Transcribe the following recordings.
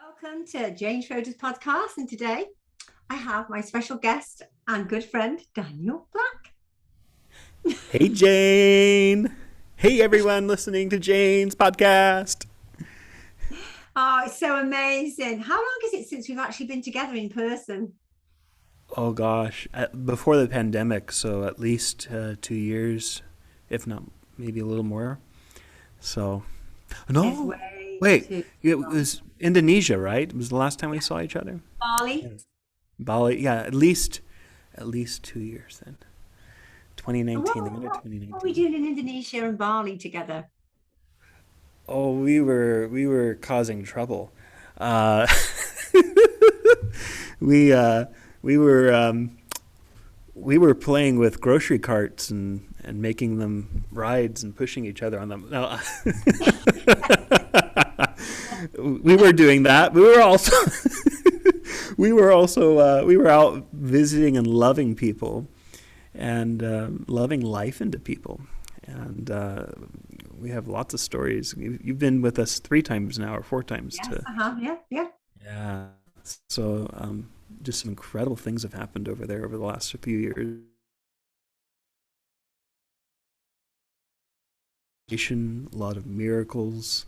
Welcome to Jane Schroeder's podcast, and today I have my special guest and good friend Daniel Black. Hey, Jane. Hey, everyone listening to Jane's podcast. Oh, it's so amazing. How long is it since we've actually been together in person? Oh, gosh. Before the pandemic, so at least 2 years, if not maybe a little more. So, It's no, way wait. too It long. was Indonesia, right? It was the last time we saw each other? Bali. Yes. Bali, yeah, at least 2 years then. And What, 2019, the end of what are we 2019. doing in Indonesia and Bali together? Oh, we were causing trouble. Uh, we uh, we were we were playing with grocery carts and making them rides and pushing each other on them. No, we were doing that. We were out visiting and loving people and loving life into people. And we have lots of stories. You've been with us 3 times now, or 4 times Yes, to. yeah, yeah. Yeah. So just some incredible things have happened over there over the last few years. A lot of miracles,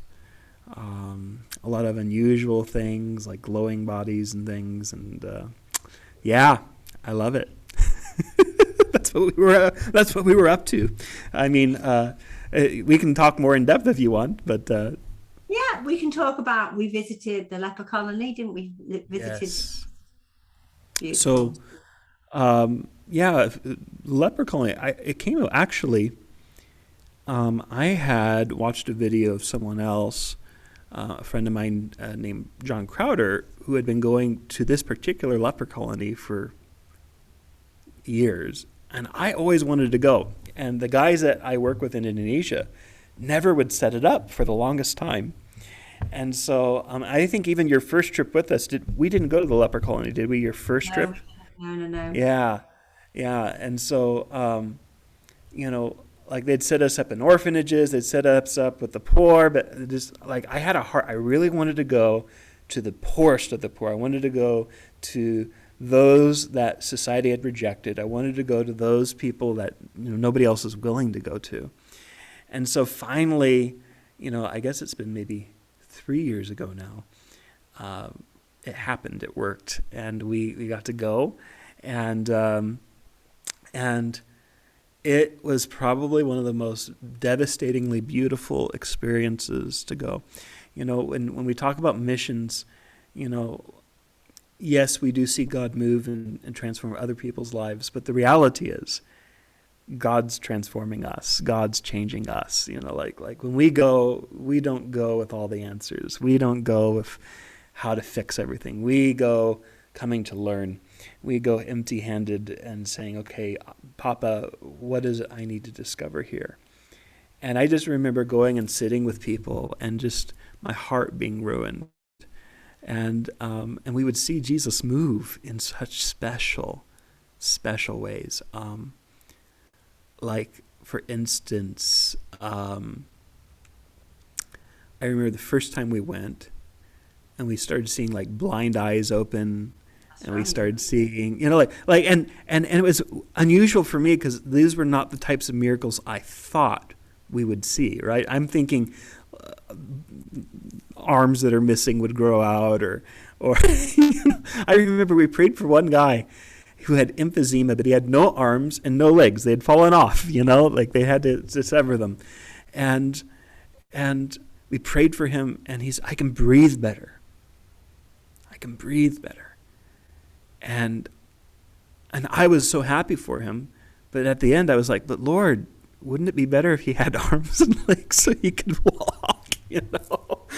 a lot of unusual things like glowing bodies and things, and yeah, I love it. That's what we were up to. I mean, we can talk more in depth if you want, but Yeah, we can talk about we visited the Leper Colony, didn't we? Visited yes. So beautiful. yeah, Leper Colony. It came out actually. I had watched a video of someone else, a friend of mine named John Crowder, who had been going to this particular leper colony for years, and I always wanted to go. And the guys that I work with in Indonesia never would set it up for the longest time. And so I think even your first trip with us, we didn't go to the leper colony, did we? Your first No, trip? no, no, no. Yeah, yeah. And so you know, like they'd set us up in orphanages, they'd set us up with the poor, but it just like I had a heart. I really wanted to go to the poorest of the poor. I wanted to go to those that society had rejected. I wanted to go to those people that nobody else was willing to go to. And so finally, I guess it's been maybe 3 years ago now. Uh, it happened. It worked, and we got to go, and and it was probably one of the most devastatingly beautiful experiences to go. When we talk about missions, you know, yes, we do see God move and transform other people's lives, but the reality is God's transforming us. God's changing us. Like when we go, we don't go with all the answers. We don't go with how to fix everything. We go coming to learn. We go empty-handed and saying, "Okay, Papa, what is it I need to discover here?" And I just remember going and sitting with people and just my heart being ruined. And we would see Jesus move in such special ways. Like, for instance, I remember the first time we went, and we started seeing like blind eyes open, That's and we right. started seeing, and it was unusual for me because these were not the types of miracles I thought we would see. Right? I'm thinking arms that are missing would grow out, or I remember we prayed for one guy who had emphysema, but he had no arms and no legs. They had fallen off, like they had to sever them. And and we prayed for him, and I can breathe better. I can breathe better. And and I was so happy for him, but at the end I was like, but Lord, wouldn't it be better if he had arms and legs so he could walk,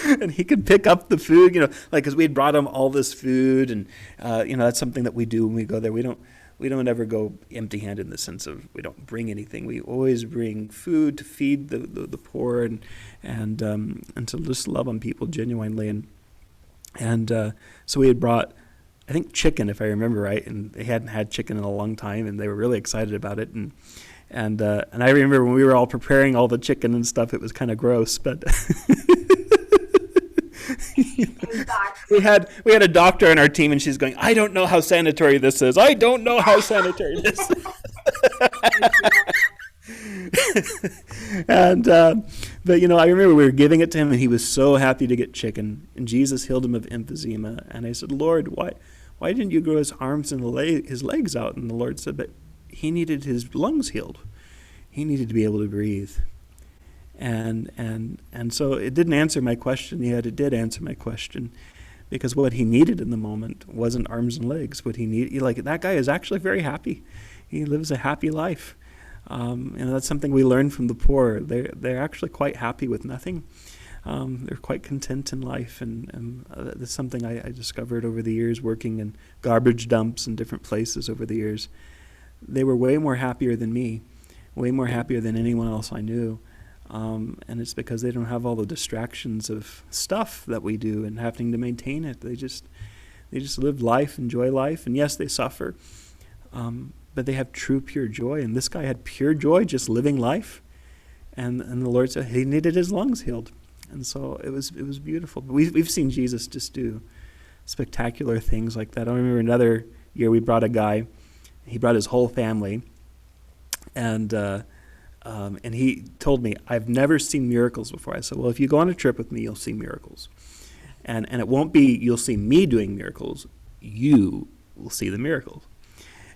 and he could pick up the food, like because we had brought him all this food, and that's something that we do when we go there. We don't ever go empty-handed in the sense of we don't bring anything. We always bring food to feed the poor and to just love on people genuinely, and so we had brought, I think, chicken, if I remember right, and they hadn't had chicken in a long time, and they were really excited about it, and I remember when we were all preparing all the chicken and stuff, it was kind of gross, but It came back we had a doctor on our team, and she's going, I don't know how sanitary this is. I don't know how sanitary this is. And but I remember we were giving it to him, and he was so happy to get chicken. And Jesus healed him of emphysema. And I said, Lord, why didn't you grow his arms and his legs out? And the Lord said, but he needed his lungs healed. He needed to be able to breathe. And so it didn't answer my question, yet it did answer my question, because what he needed in the moment wasn't arms and legs. What he needed, like, that guy is actually very happy. He lives a happy life. And that's something we learned from the poor. They're actually quite happy with nothing. They're quite content in life, and that's something I discovered over the years working in garbage dumps and different places over the years. They were way more happier than me, way more happier than anyone else I knew. And it's because they don't have all the distractions of stuff that we do and having to maintain it. They just live life, enjoy life, and yes, they suffer, but they have true pure joy. And this guy had pure joy just living life, and the Lord said he needed his lungs healed, and so it was beautiful. We've seen Jesus just do spectacular things like that. I remember another year we brought a guy. He brought his whole family, and he told me, I've never seen miracles before. I said, well, if you go on a trip with me, you'll see miracles. And it won't be you'll see me doing miracles. You will see the miracles.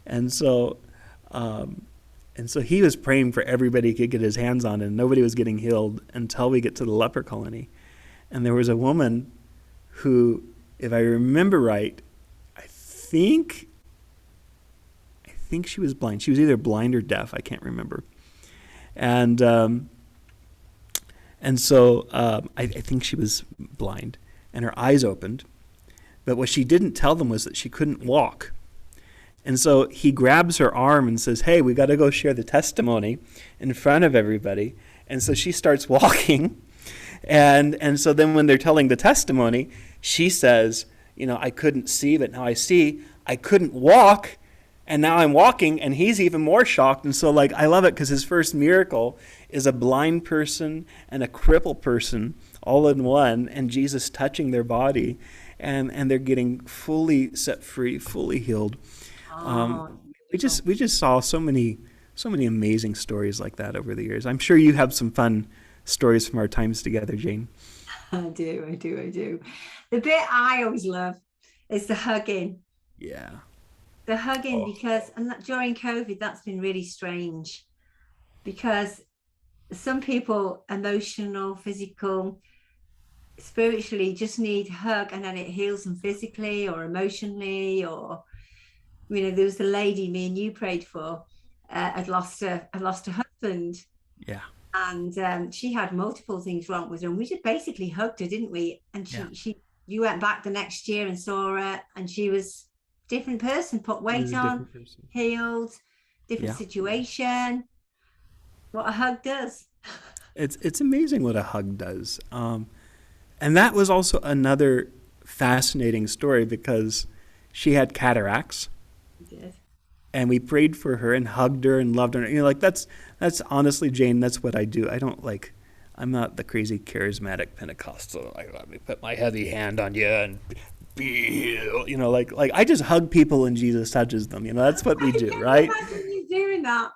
And so he was praying for everybody he could get his hands on, and nobody was getting healed until we get to the Leper Colony. And there was a woman who, if I remember right, I think she was blind. She was either blind or deaf. I can't remember. And so I think she was blind, and her eyes opened. But what she didn't tell them was that she couldn't walk. And so he grabs her arm and says, hey, we got to go share the testimony in front of everybody. And so she starts walking. And so then when they're telling the testimony, she says, I couldn't see, but now I see. I couldn't walk, and now I'm walking, and he's even more shocked. And so, I love it because his first miracle is a blind person and a crippled person all in one, and Jesus touching their body, and they're getting fully set free, fully healed. We just saw so many amazing stories like that over the years. I'm sure you have some fun stories from our times together, Jane. I do. The bit I always love is the hugging. Yeah. The hugging, because during COVID, that's been really strange, because some people, emotional, physical, spiritually, just need a hug, and then it heals them physically or emotionally. Or there was the lady me and you prayed for, had lost her husband. Yeah. And she had multiple things wrong with her, and we just basically hugged her, didn't we? And you went back the next year and saw her, and she was a different person, put weight on, healed, different situation. What a hug does. It's amazing what a hug does. And that was also another fascinating story, because she had cataracts. Yes. And we prayed for her and hugged her and loved her. That's honestly, Jane, that's what I do. I'm not the crazy charismatic Pentecostal. Let me put my heavy hand on you and be healed. I just hug people and Jesus touches them. That's what we do, right? Imagine you doing that.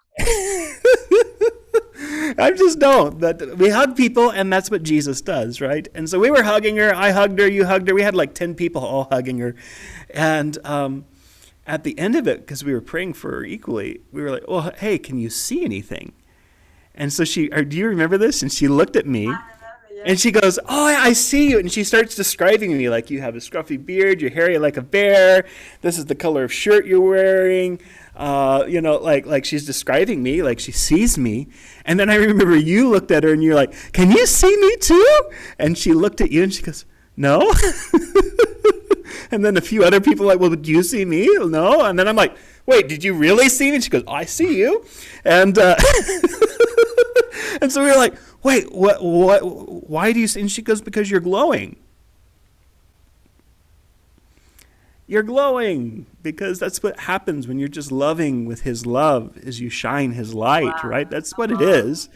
I just don't. But we hug people, and that's what Jesus does, right? And so we were hugging her. I hugged her. You hugged her. We had 10 people all hugging her. And at the end of it, because we were praying for her equally, we were like, well, hey, can you see anything? And so do you remember this? And she looked at me, and she goes, oh, I see you. And she starts describing me, you have a scruffy beard, you're hairy like a bear, this is the color of shirt you're wearing. She's describing me, she sees me. And then I remember you looked at her, and you're like, can you see me too? And she looked at you, and she goes, no. And then a few other people well, do you see me? No. And then I'm like, wait, did you really see me? And she goes, I see you. And and so we were like, wait, what, why do you see? And she goes, because you're glowing. You're glowing, because that's what happens when you're just loving with his love, is you shine his light, right? That's what it is.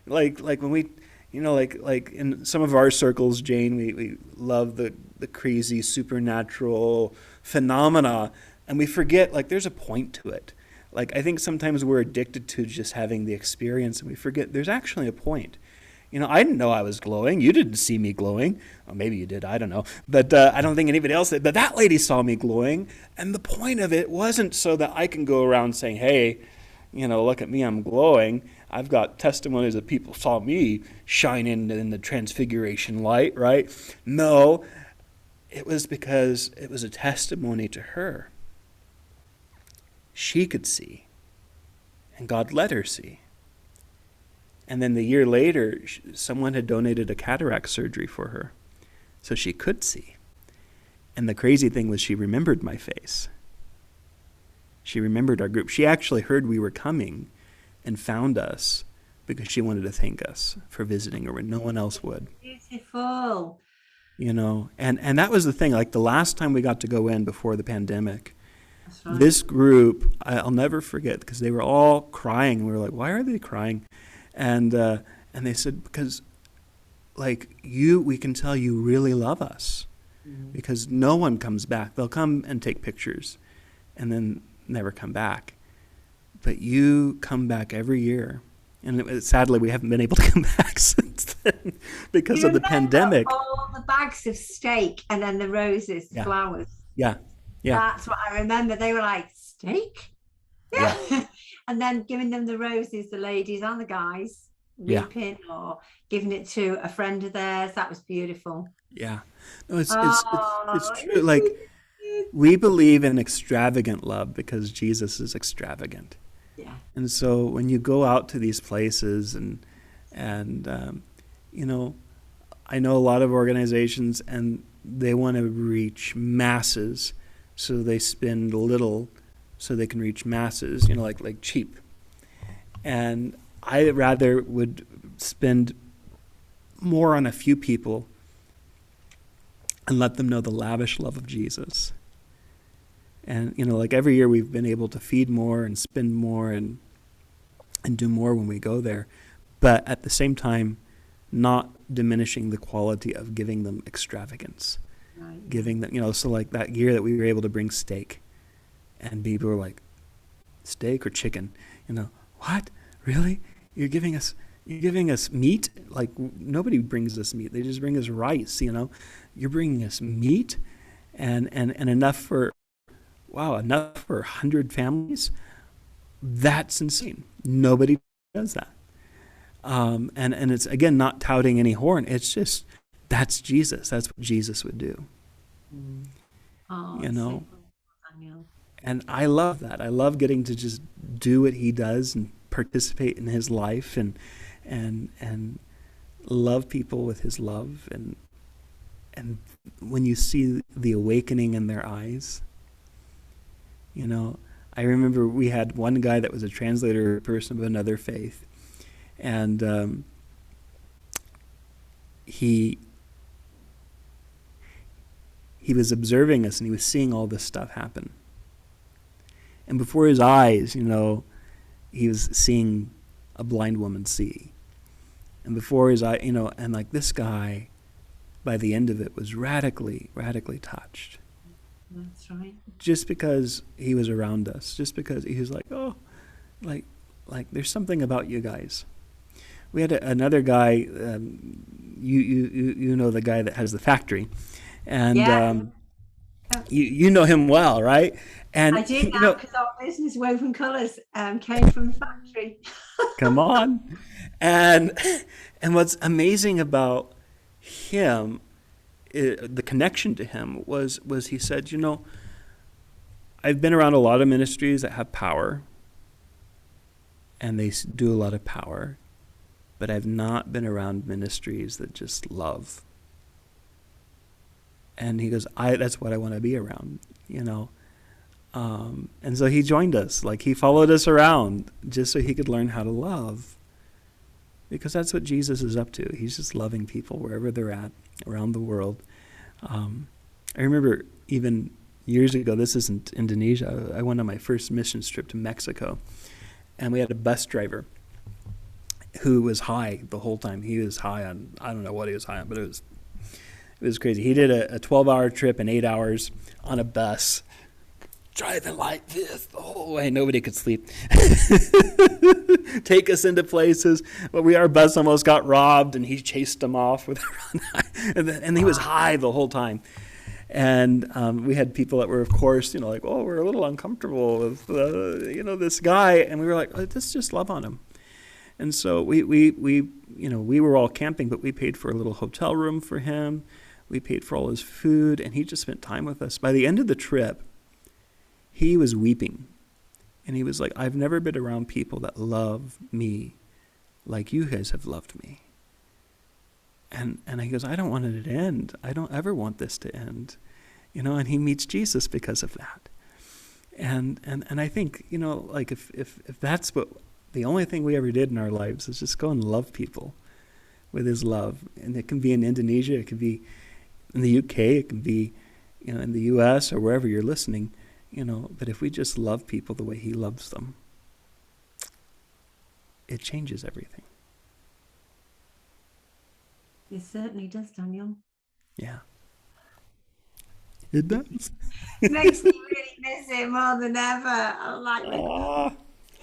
When we, in some of our circles, Jane, we love the the crazy supernatural phenomena, and we forget like there's a point to it. Like I think sometimes we're addicted to just having the experience, and we forget there's actually a point. I didn't know I was glowing. You didn't see me glowing. Well, maybe you did. I don't know. But I don't think anybody else did. But that lady saw me glowing. And the point of it wasn't so that I can go around saying, hey, look at me, I'm glowing. I've got testimonies that people saw me shining in the transfiguration light, right? No, it was because it was a testimony to her. She could see. And God let her see. And then the year later, someone had donated a cataract surgery for her so she could see. And the crazy thing was she remembered my face. She remembered our group. She actually heard we were coming and found us because she wanted to thank us for visiting her when no one else would. Beautiful. And that was the thing. Like the last time we got to go in before the pandemic, That's right. this group, I'll never forget because they were all crying. We were like, why are they crying? And they said, because we can tell you really love us because no one comes back. They'll come and take pictures and then never come back. But you come back every year. And sadly, we haven't been able to come back since then because of the pandemic. All the bags of steak and then the roses, the flowers. Yeah. That's what I remember. They were like, steak? Yeah. And then giving them the roses, the ladies and the guys, weeping or giving it to a friend of theirs. That was beautiful. Yeah. No, it's true. Like we believe in extravagant love because Jesus is extravagant. Yeah. And so when you go out to these places and I know a lot of organizations and they want to reach masses, so they spend little so they can reach masses, like cheap. And I rather would spend more on a few people and let them know the lavish love of Jesus. And, like every year we've been able to feed more and spend more and do more when we go there. But at the same time, not diminishing the quality of giving them extravagance. Right. Giving them, so like that year that we were able to bring steak. And people were like, steak or chicken? What? Really? You're giving us meat? Like nobody brings us meat. They just bring us rice, You're bringing us meat and enough for 100 families? That's insane. Nobody does that. And it's, again, not touting any horn. It's just, that's Jesus. That's what Jesus would do. Oh, So cool, and I love that. I love getting to just do what he does and participate in his life and love people with his love. And when you see the awakening in their eyes, I remember we had one guy that was a translator, a person of another faith, and he was observing us and he was seeing all this stuff happen. And before his eyes, he was seeing a blind woman see. And before his eye, and like this guy, by the end of it, was radically, radically touched. That's right. Just because he was around us, just because he was like, oh, like there's something about you guys. We had another guy, you know the guy that has the factory, and you know him well, right? And I did now because our business Woven Colours came from the factory. Come on, and what's amazing about him, the connection to him was he said, I've been around a lot of ministries that have power, and they do a lot of power, but I've not been around ministries that just love. And he goes, that's what I want to be around, and so he joined us. Like he followed us around just so he could learn how to love, because that's what Jesus is up to. He's just loving people wherever they're at around the world. I remember even years ago, this isn't Indonesia, I went on my first missions trip to Mexico, and we had a bus driver who was high the whole time. He was high on, I don't know what he was high on, but It was crazy. He did a 12-hour trip in 8 hours on a bus, driving like this the whole way. Nobody could sleep. Take us into places. Well, our bus almost got robbed, and he chased them off with and he was high the whole time. And we had people that were, of course, like, oh, we're a little uncomfortable with, this guy. And we were like, let's just love on him. And so we were all camping, but we paid for a little hotel room for him. We paid for all his food, and he just spent time with us. By the end of the trip, he was weeping. And he was like, I've never been around people that love me like you guys have loved me. And he goes, I don't want it to end. I don't ever want this to end. And he meets Jesus because of that. And I think, like if that's what the only thing we ever did in our lives is just go and love people with his love. And it can be in Indonesia, it can be in the UK, it can be, in the US or wherever you're listening, but if we just love people the way he loves them, it changes everything. It certainly does, Daniel. Yeah. It does. It makes me really miss it more than ever. I'm like,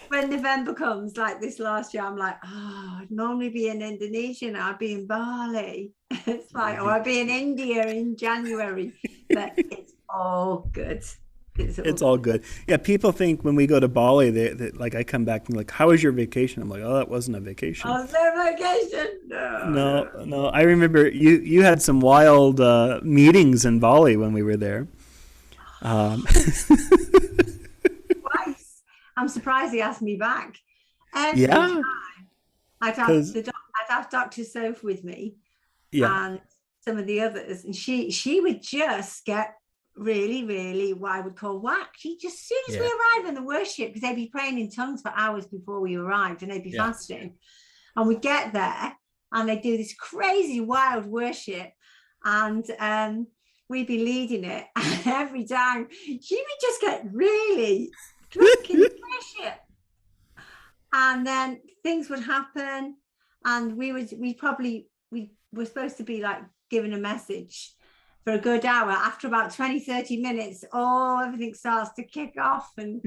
when November comes, like this last year, I'm like, I'd normally be in Indonesia now. I'd be in Bali. It's like, or I'd be in India in January. But it's all good. It's all good. Yeah, people think when we go to Bali, they like I come back and like, how was your vacation? I'm like, oh, that wasn't a vacation. Oh, no vacation. No. I remember you had some wild meetings in Bali when we were there. Twice. I'm surprised he asked me back. Every time I'd have Dr. Soph with me, and some of the others, and she would just get really, really what I would call whacked. She just, as soon as we arrived in the worship, because they'd be praying in tongues for hours before we arrived, and they'd be fasting, and we'd get there and they'd do this crazy wild worship, and we'd be leading it, and every time she would just get really drunk in the worship, and then things would happen, and we were supposed to be like giving a message for a good hour. After about 20-30 minutes, everything starts to kick off, and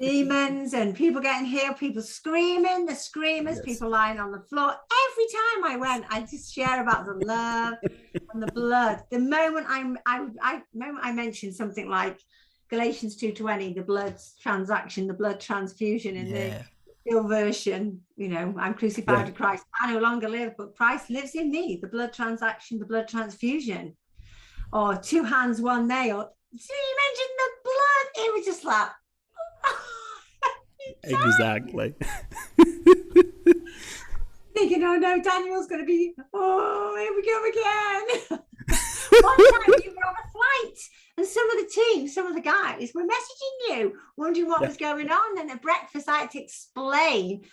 demons and people getting healed, people screaming, the screamers, people lying on the floor. Every time I went, I just share about the love and the blood. The moment I mentioned something like Galatians 2:20, the blood transaction, the blood transfusion in the still version, I'm crucified to Christ. I no longer live, but Christ lives in me. The blood transaction, the blood transfusion. Or 2 hands, 1 nail. So you mentioned the blood. It was just like, exactly. Thinking, oh no, Daniel's going to be, here we go again. One time you were on a flight, and some of the guys were messaging you, wondering what was going on. And at breakfast, I had to explain.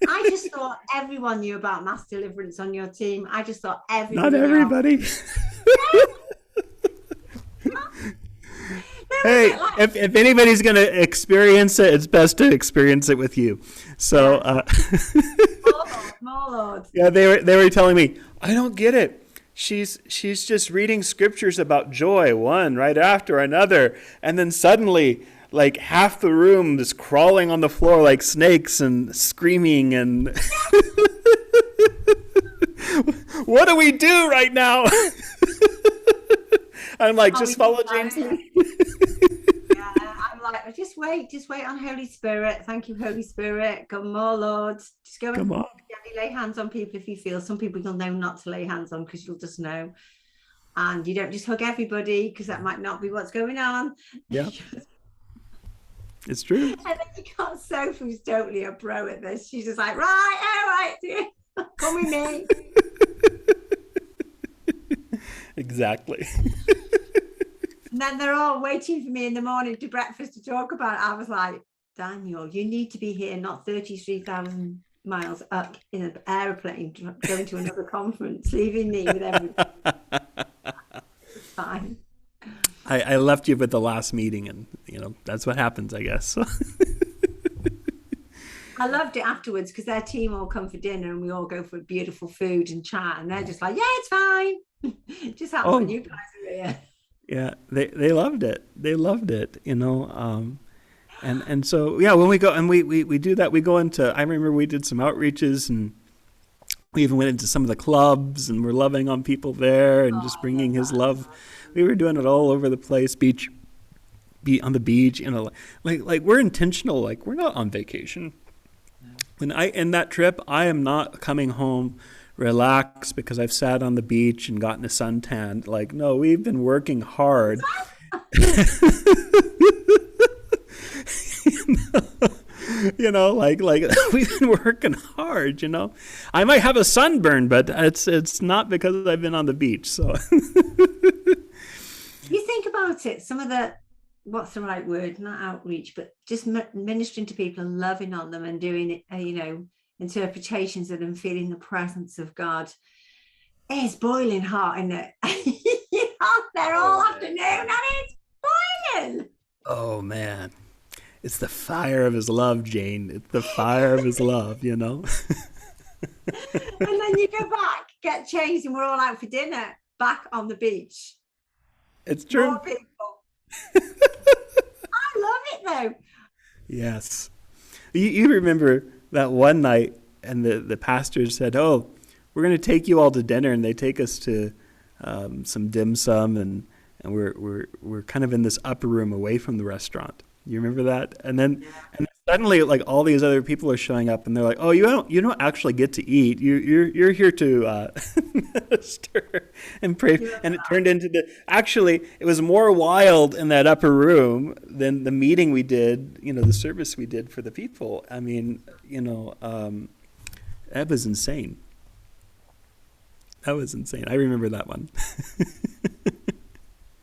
I just thought everyone knew about mass deliverance on your team. I just thought everybody. Not everybody. Hey, if anybody's going to experience it, it's best to experience it with you. So, more Lord. Yeah, they were telling me, I don't get it. She's just reading scriptures about joy, one right after another, and then suddenly, like half the room is crawling on the floor like snakes and screaming and. What do we do right now? I'm like, just follow James. I'm like, just wait on Holy Spirit. Thank you, Holy Spirit. Come on, Lord. Just go and lay hands on people if you feel. Some people you'll know not to lay hands on because you'll just know. And you don't just hug everybody because that might not be what's going on. Yeah. It's true. And then you got Soph, who's totally a pro at this. She's just like, right, come with me. Exactly. And then they're all waiting for me in the morning to breakfast to talk about it. I was like, Daniel, you need to be here, not 33,000 miles up in an airplane going to another conference, leaving me with everything. It's fine. I left you with the last meeting, and that's what happens, I guess. I loved it afterwards because their team all come for dinner and we all go for beautiful food and chat, and they're just like, yeah, it's fine. Just happens when Oh, you guys are here. yeah, they loved it. They loved it, you know. And so yeah, when we go and we do that, we go into. I remember we did some outreaches and we even went into some of the clubs and we're loving on people there and Oh, just I love bringing His that. love. We were doing it all over the place, be on the beach, you know, like we're intentional. Like we're not on vacation. When I end that trip, I am not coming home relaxed because I've sat on the beach and gotten a suntan. Like, no, we've been working hard. You know, like we've been working hard. You know, I might have a sunburn, but it's not because I've been on the beach. So You think about it, some of the, what's the right word? Not outreach, but just ministering to people and loving on them and doing it, interpretations of them, feeling the presence of God. It's boiling hot, isn't it? You're out there all oh afternoon and it's boiling. oh man, it's the fire of His love, Jane. It's the fire of His love. You know, And then you go back, get changed, and we're all out for dinner back on the beach. it's More true. people. I love it though. Yes. You remember that one night, and the pastor said, "Oh, we're going to take you all to dinner," and they take us to some dim sum, and we're kind of in this upper room away from the restaurant. You remember that? And then suddenly, like all these other people are showing up, and they're like, "Oh, you don't actually get to eat. You're here to minister and pray." Yeah. And it turned into actually it was more wild in that upper room than the meeting we did. You know, the service we did for the people. I mean, that was insane. That was insane. I remember that one.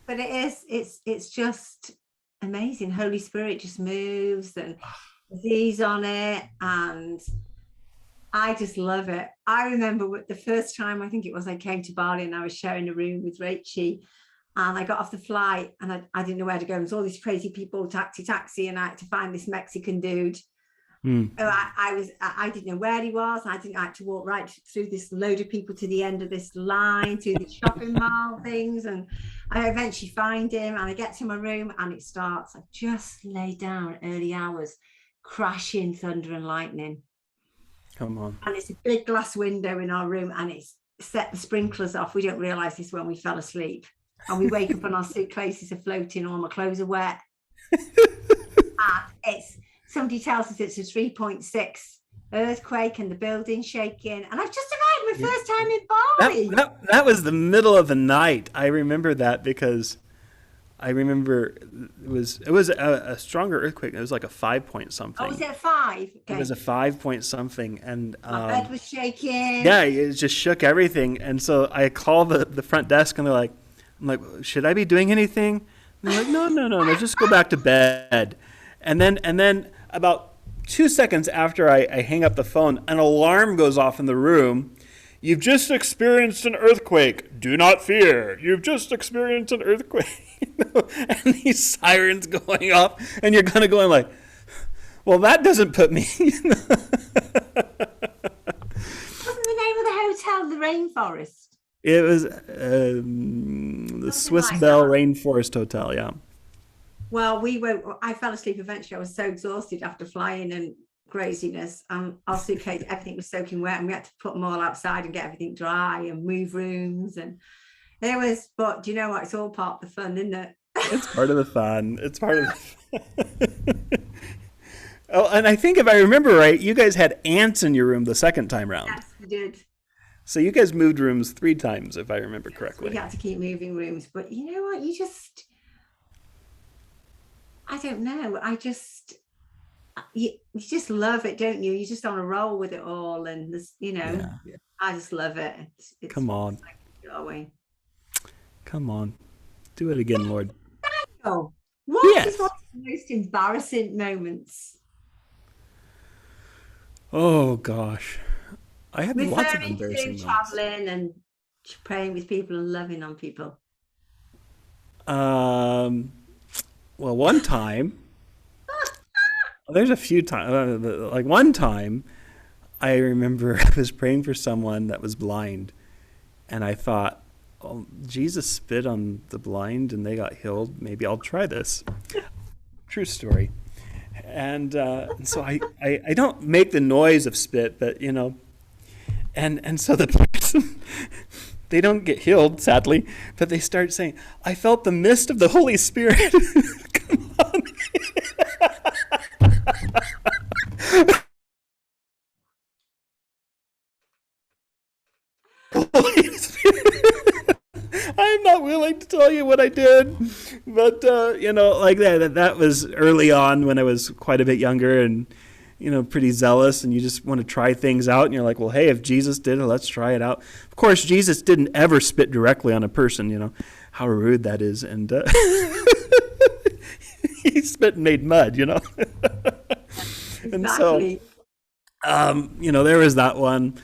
But it's just amazing. Holy Spirit just moves and Z's on it, and I just love it. I remember the first time, I think it was, I came to Bali and I was sharing a room with Rachie, and I got off the flight and I didn't know where to go. There's all these crazy people, taxi, and I had to find this Mexican dude. Mm. I didn't know where he was. I had to walk right through this load of people to the end of this line, through the shopping mall things, and I eventually find him and I get to my room and it starts. I just lay down early hours, crashing thunder and lightning, Come on. and it's a big glass window in our room, and it's set the sprinklers off. We don't realize this when we fell asleep, and we wake up and our suitcases are floating, all my clothes are wet, and it's somebody tells us it's a 3.6 earthquake and the building shaking, and I've just arrived my Yeah. first time in That, Bali. that was the middle of the night. I remember that because I remember it was a stronger earthquake. It was like a 5 point Oh, was something. it 5? It was Okay. a 5 point something, and My bed was yeah, shaking. it just shook everything. And so I call the front desk, and I'm like, should I be doing anything? And they're like, no, no, no, no, just go back to bed. And then about 2 seconds after I hang up the phone, an alarm goes off in the room. You've just experienced an earthquake. Do not fear. You've just experienced an earthquake. And these sirens going off, and you're kind of going like, well, that doesn't put me. Wasn't the name of the hotel the Rainforest? It was the Something Swiss like Bell that. Rainforest Hotel. Yeah. Well, we woke. I fell asleep eventually. I was so exhausted after flying and craziness. Our suitcase, everything was soaking wet, and we had to put them all outside and get everything dry and move rooms. And it was. But do you know what? It's all part of the fun, isn't it? It's part of the fun. It's part of the Oh, and I think if I remember right, you guys had ants in your room the second time round. Yes, we did. So you guys moved rooms 3 times, if I remember Yes, we correctly. had to keep moving rooms. But you know what? I don't know. You just love it, don't you? You just on a roll with it all, and Yeah. I just love it. It's Come on. like going. Come on. Do it again, Lord. Oh, what is one Yes. of the most embarrassing moments? Oh, gosh. I had lots of Referring to embarrassing moments. traveling and praying with people and loving on people. Um, well, one time, there's a few times, like one time, I remember I was praying for someone that was blind, and I thought, Jesus spit on the blind and they got healed. Maybe I'll try this. True story. And so I don't make the noise of spit, but and so the person, they don't get healed, sadly, but they start saying, I felt the mist of the Holy Spirit. Come on. Holy Spirit. I'm not willing to tell you what I did, but like that was early on when I was quite a bit younger and pretty zealous, and you just want to try things out, and you're like, well, hey, if Jesus did it, let's try it out. Of course, Jesus didn't ever spit directly on a person, how rude that is, and he spit and made mud, And so, there was that one.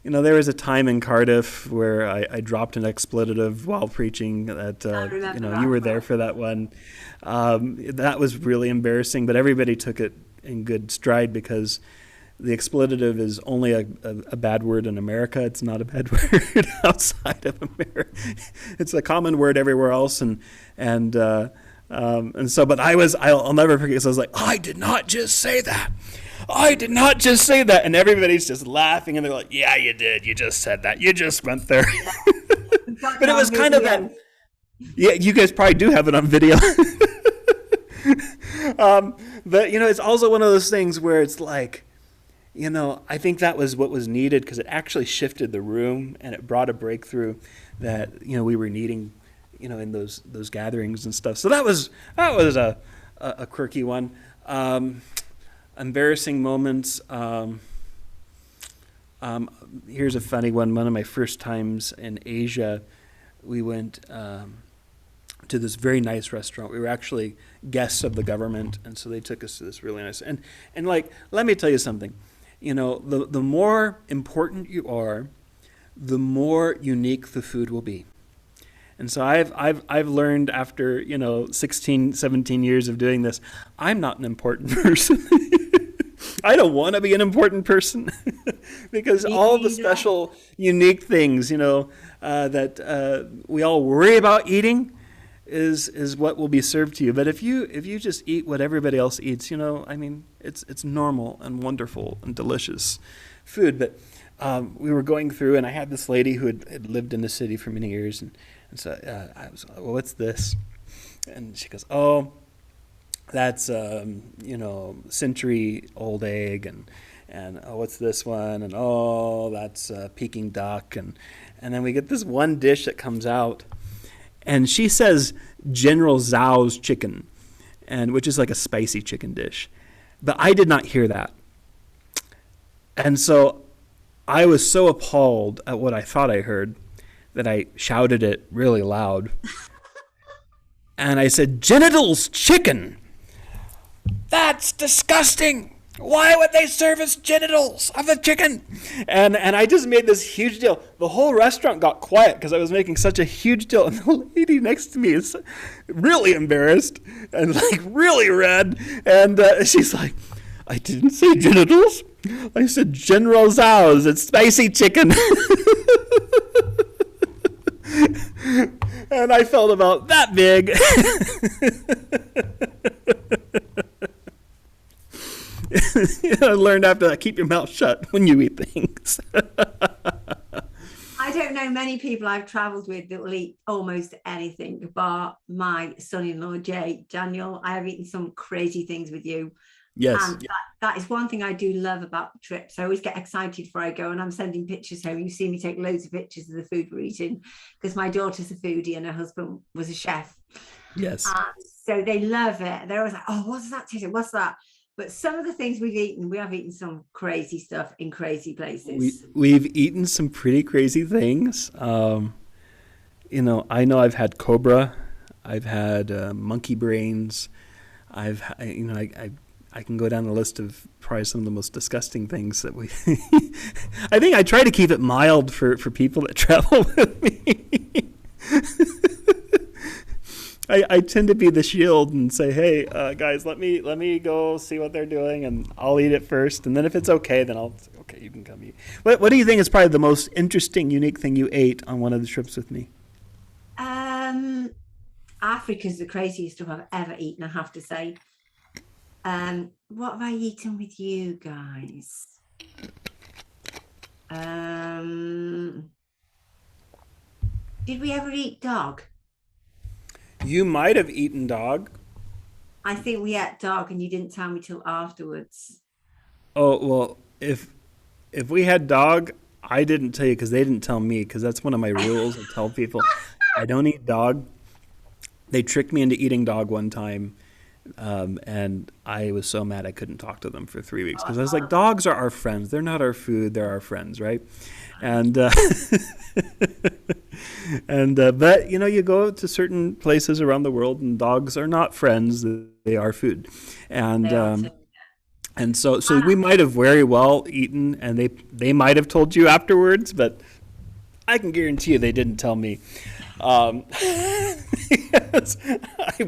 There was a time in Cardiff where I dropped an expletive while preaching that, you were there for that one. That was really embarrassing, but everybody took it in good stride because the expletive is only a bad word in America. It's not a bad word outside of America. It's a common word everywhere else. But I'll never forget, because I was like, I did not just say that. I did not just say that. And everybody's just laughing, and they're like, yeah, you did. You just said that. You just went there. But it was kind of that. Yeah, you guys probably do have it on video. But, it's also one of those things where it's like, I think that was what was needed, because it actually shifted the room and it brought a breakthrough that, we were needing, in those gatherings and stuff. So that was a quirky one. Embarrassing moments. Here's a funny one. One of my first times in Asia, we went to this very nice restaurant. We were actually guests of the government, and so they took us to this really nice. And like, let me tell you something. The more important you are, the more unique the food will be. And so I've learned after 16, 17 years of doing this, I'm not an important person. I don't want to be an important person because all the special, unique things, that we all worry about eating is what will be served to you. But if you just eat what everybody else eats, it's normal and wonderful and delicious food. But we were going through, and I had this lady who had lived in the city for many years, and so I was like, well, what's this? And she goes, oh, that's century-old egg, and oh, what's this one? And oh, that's Peking duck, and then we get this one dish that comes out, and she says General Zhao's chicken, which is like a spicy chicken dish, but I did not hear that, and so I was so appalled at what I thought I heard that I shouted it really loud, and I said, genitals chicken. That's disgusting. Why would they serve us genitals of the chicken? And I just made this huge deal. The whole restaurant got quiet because I was making such a huge deal. And the lady next to me is really embarrassed and like really red. And she's like, I didn't say genitals. I said General Zhao's. It's spicy chicken. And I felt about that big. I learned after that, keep your mouth shut when you eat things. I don't know many people I've travelled with that will eat almost anything, bar my son-in-law, Daniel. I have eaten some crazy things with you. Yes. And that is one thing I do love about the trips. I always get excited before I go, and I'm sending pictures home. You see me take loads of pictures of the food we're eating because my daughter's a foodie and her husband was a chef. Yes. So they love it. They're always like, oh, what's that tasting? What's that? But some of the things we have eaten some crazy stuff in crazy places. We've eaten some pretty crazy things. I know I've had cobra. I've had monkey brains. I can go down the list of probably some of the most disgusting things that we. I think I try to keep it mild for people that travel with me. I tend to be the shield and say, hey, guys, let me go see what they're doing, and I'll eat it first, and then if it's okay, then I'll say, okay, you can come eat. What do you think is probably the most interesting, unique thing you ate on one of the trips with me? Um, Africa's the craziest stuff I've ever eaten, I have to say. What have I eaten with you guys? Um, did we ever eat dog? You might have eaten dog. I think we ate dog and you didn't tell me till afterwards. Oh well, if we had dog, I didn't tell you because they didn't tell me because that's one of my rules. I tell people I don't eat dog. They tricked me into eating dog one time, and I was so mad I couldn't talk to them for 3 weeks because I was like, dogs are our friends. They're not our food. They're our friends, right? And but you go to certain places around the world, and dogs are not friends. They are food, and They are too. so we might have very well eaten, and they might have told you afterwards, but I can guarantee you they didn't tell me. Yes, I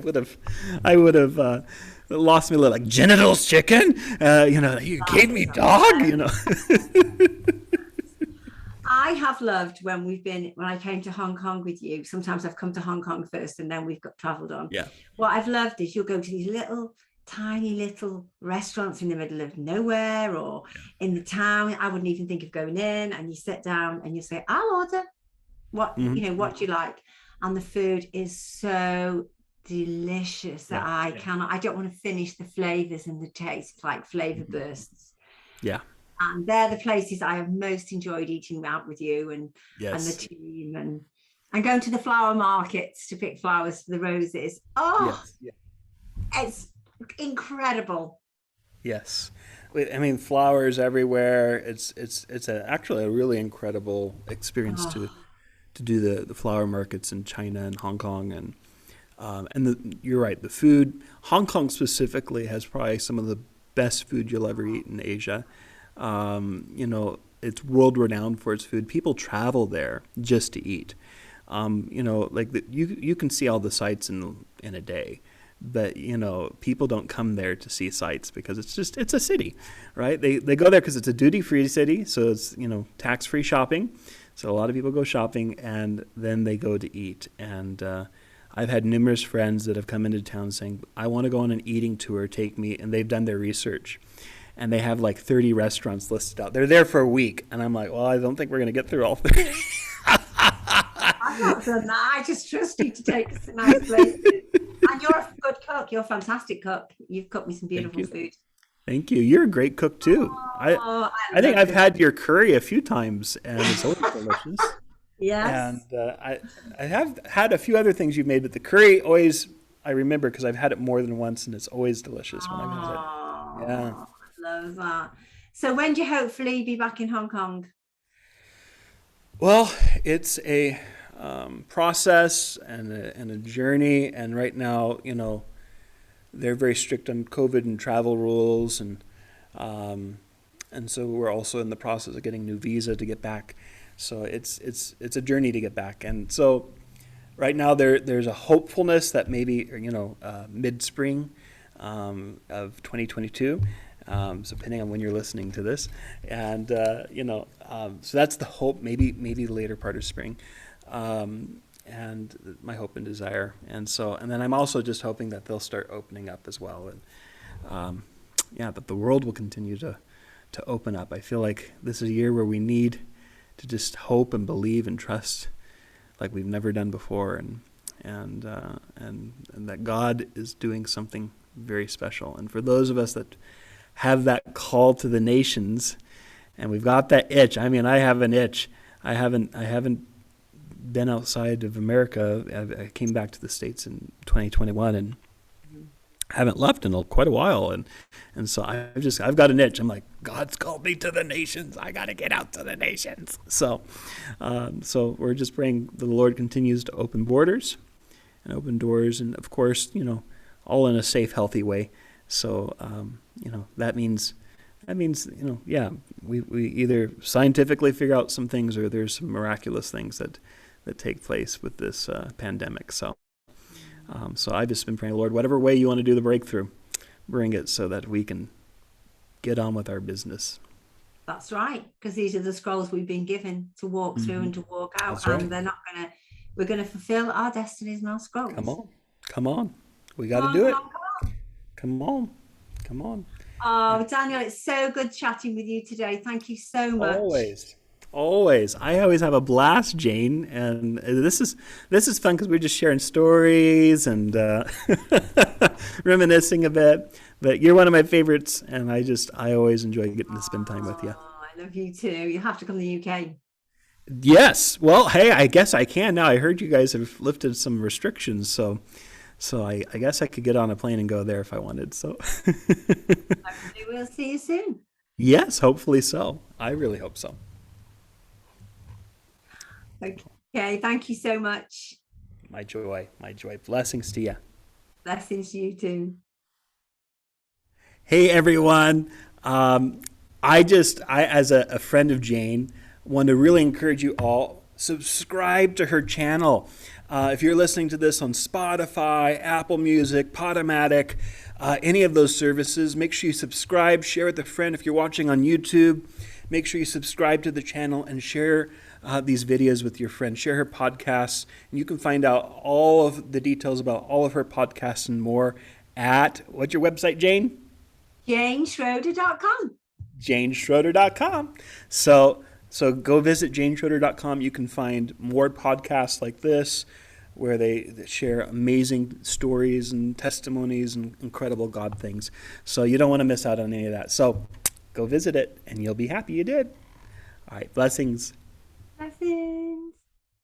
would have lost me a little like genitals, chicken. You gave me dog. I have loved when I came to Hong Kong with you. Sometimes I've come to Hong Kong first and then we've got traveled on. Yeah. What I've loved is you'll go to these little tiny little restaurants in the middle of nowhere or in the town. I wouldn't even think of going in, and you sit down and you say, I'll order Hmm. what you like. And the food is so delicious that Yeah. I don't want to finish the flavors and the taste, like flavor Mhm. bursts. Yeah. And they're the places I have most enjoyed eating out with you and the Yes. team, and going to the flower markets to pick flowers for the roses. Oh, Yes. Yeah. it's incredible. Yes. I mean, flowers everywhere. It's actually a really incredible experience Oh, to do the flower markets in China and Hong Kong, you're right. The food, Hong Kong specifically, has probably some of the best food you'll ever eat in Asia. It's world renowned for its food. People travel there just to eat. You can see all the sights in a day, but people don't come there to see sights because it's a city, right? They go there because it's a duty free city, so it's tax free shopping. So a lot of people go shopping and then they go to eat. And I've had numerous friends that have come into town saying, I want to go on an eating tour, take me. And they've done their research. And they have like 30 restaurants listed out. They're there for a week. And I'm like, well, I don't think we're going to get through all 30. I've not done that. I just trust you to take us to nice places. And you're a good cook. You're a fantastic cook. You've cooked me some Thank beautiful you. food. Thank you. You're a great cook too. I Oh, I I think love I've this. had your curry a few times and it's always delicious. And Yes. I have had a few other things you've made, but the curry always I remember because I've had it more than once, and it's always delicious when I've had it. Yeah. Oh, I love that. So when do you hopefully be back in Hong Kong? Well, it's a process and a journey, and right now, they're very strict on COVID and travel rules, um, and so we're also in the process of getting new visa to get back. So it's a journey to get back, and so right now there's a hopefulness that maybe mid spring of 2022. So depending on when you're listening to this, and so that's the hope. Maybe the later part of spring, and my hope and desire. And then I'm also just hoping that they'll start opening up as well, and that the world will continue to open up. I feel like this is a year where we need to just hope and believe and trust like we've never done before, and that God is doing something very special. And for those of us that have that call to the nations, and we've got that itch. I mean, I have an itch. I haven't been outside of America. I came back to the States in 2021 and haven't left in quite a while, and so I've got an itch. I'm like, God's called me to the nations. I got to get out to the nations. So we're just praying the Lord continues to open borders and open doors, and of course, all in a safe, healthy way. So that means yeah, we either scientifically figure out some things, or there's some miraculous things that take place with this pandemic. So So I've just been praying, Lord, whatever way you want to do the breakthrough, bring it so that we can get on with our business. That's right, because these are the scrolls we've been given to walk through and to walk out. That's right. And we're going to fulfill our destinies and our scrolls. Come on. We got to do it. Come on. Oh, Daniel, it's so good chatting with you today. Thank you so much. Always. I always have a blast, Jane. And this is fun because we're just sharing stories and reminiscing a bit. But you're one of my favorites, and I always enjoy getting to spend time with you. I love you too. You have to come to the UK. Yes. Well, hey, I guess I can now. I heard you guys have lifted some restrictions, so I guess I could get on a plane and go there if I wanted. So Hopefully we'll see you soon. yes, hopefully so. I really hope so. Okay, thank you so much. My joy. Blessings to you. Blessings to you too. Hey everyone. I as a friend of Jane, want to really encourage you all, subscribe to her channel. If you're listening to this on Spotify, Apple Music, Podomatic, any of those services, make sure you subscribe, share with a friend. If you're watching on YouTube, make sure you subscribe to the channel and share these videos with your friends. Share her podcasts, and you can find out all of the details about all of her podcasts and more at, what's your website, Jane? JaneSchroeder.com. JaneSchroeder.com. So go visit JaneSchroeder.com. You can find more podcasts like this where they share amazing stories and testimonies and incredible God things. So you don't want to miss out on any of that. So go visit it, and you'll be happy you did. All right, blessings. Blessings.